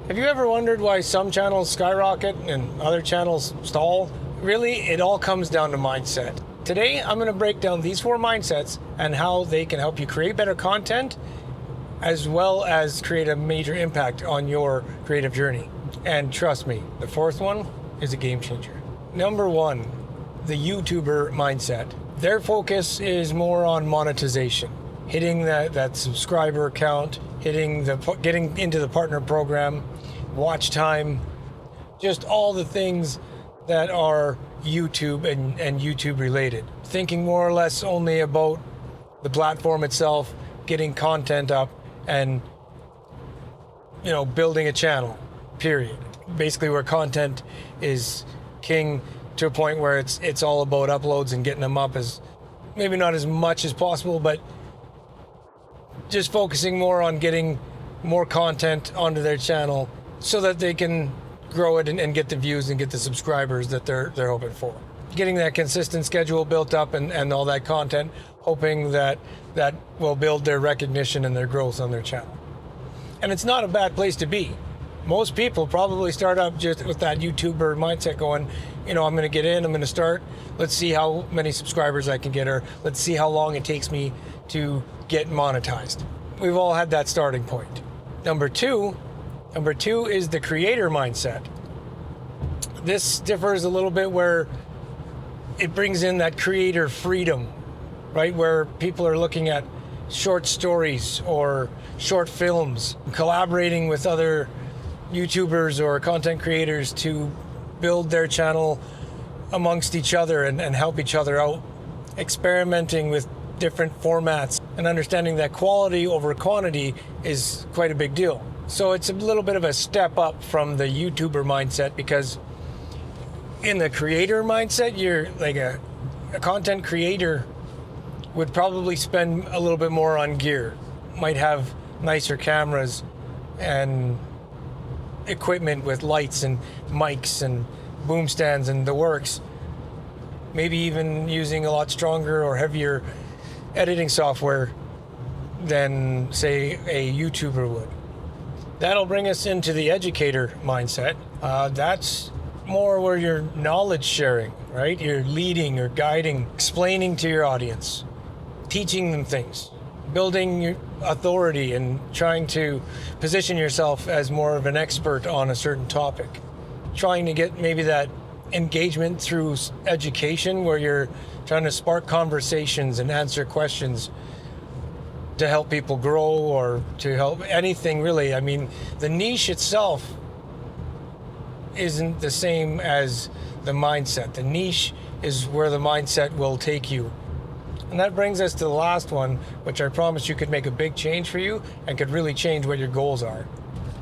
Have you ever wondered why some channels skyrocket and other channels stall? Really, it all comes down to mindset. Today, I'm going to break down these 4 mindsets and how they can help you create better content as well as create a major impact on your creative journey. And trust me, the 4th one is a game changer. Number 1, the YouTuber mindset. Their focus is more on monetization, hitting that subscriber count, getting into the partner program, watch time, just all the things that are YouTube and YouTube related. Thinking more or less only about the platform itself, getting content up, and building a channel, period. Basically where content is king, to a point where it's all about uploads and getting them up, as maybe not as much as possible, but just focusing more on getting more content onto their channel so that they can grow it and get the views and get the subscribers that they're hoping for. Getting that consistent schedule built up and all that content, hoping that will build their recognition and their growth on their channel. And it's not a bad place to be. Most people probably start up just with that YouTuber mindset going, I'm going to get in, I'm going to start, let's see how many subscribers I can get, or let's see how long it takes me to get monetized. We've all had that starting point. Number two is the creator mindset. This differs a little bit where it brings in that creator freedom, right? Where people are looking at short stories or short films, collaborating with other YouTubers or content creators to build their channel amongst each other and help each other out, experimenting with different formats and understanding that quality over quantity is quite a big deal. So it's a little bit of a step up from the YouTuber mindset, because in the creator mindset, you're like a content creator would probably spend a little bit more on gear, might have nicer cameras and equipment with lights and mics and boom stands and the works, maybe even using a lot stronger or heavier editing software than, say, a YouTuber would. That'll bring us into the educator mindset. That's more where you're knowledge sharing, right? You're leading or guiding, explaining to your audience, teaching them things, building your authority and trying to position yourself as more of an expert on a certain topic. Trying to get maybe that engagement through education, where you're trying to spark conversations and answer questions to help people grow or to help anything really. I mean, the niche itself isn't the same as the mindset. The niche is where the mindset will take you. And that brings us to the last one, which I promise you could make a big change for you and could really change what your goals are.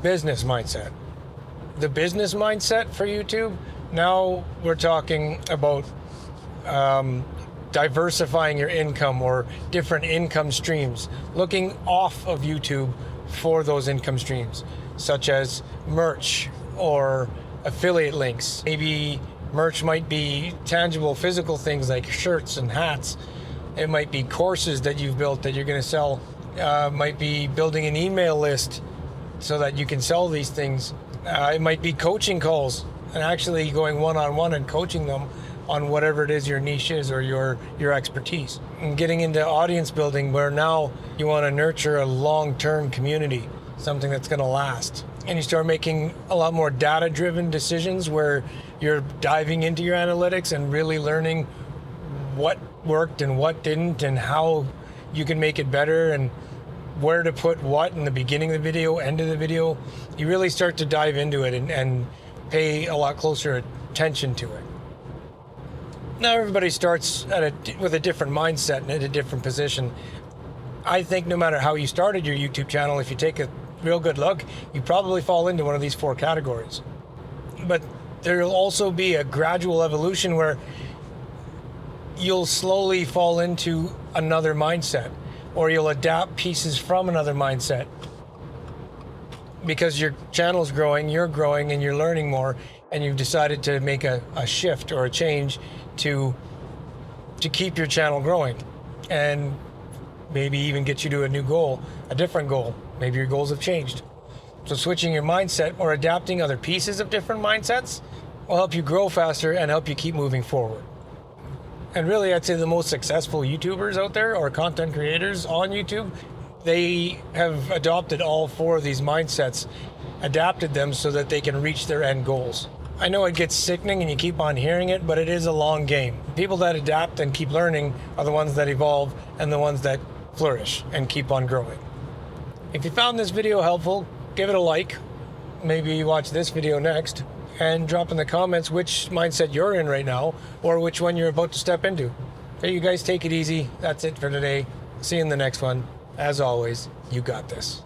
Business mindset. The business mindset for YouTube, now we're talking about diversifying your income or different income streams, looking off of YouTube for those income streams, such as merch or affiliate links. Maybe merch might be tangible physical things like shirts and hats. It might be courses that you've built that you're going to sell. Might be building an email list so that you can sell these things. It might be coaching calls and actually going one-on-one and coaching them on whatever it is your niche is or your expertise. And getting into audience building, where now you want to nurture a long-term community, something that's going to last. And you start making a lot more data-driven decisions where you're diving into your analytics and really learning what worked and what didn't and how you can make it better and where to put what in the beginning of the video, end of the video. You really start to dive into it and pay a lot closer attention to it. Now everybody starts with a different mindset and at a different position. I think no matter how you started your YouTube channel, if you take a real good look, you probably fall into one of these 4 categories. But there will also be a gradual evolution where you'll slowly fall into another mindset, or you'll adapt pieces from another mindset. Because your channel's growing, you're growing, and you're learning more, and you've decided to make a shift or a change to keep your channel growing and maybe even get you to a new goal, a different goal. Maybe your goals have changed. So switching your mindset or adapting other pieces of different mindsets will help you grow faster and help you keep moving forward. And really, I'd say the most successful YouTubers out there, or content creators on YouTube, they have adopted all 4 of these mindsets, adapted them so that they can reach their end goals. I know it gets sickening and you keep on hearing it, but it is a long game. People that adapt and keep learning are the ones that evolve and the ones that flourish and keep on growing. If you found this video helpful, give it a like, maybe watch this video next, and drop in the comments which mindset you're in right now or which one you're about to step into. Hey, you guys take it easy. That's it for today. See you in the next one. As always, you got this.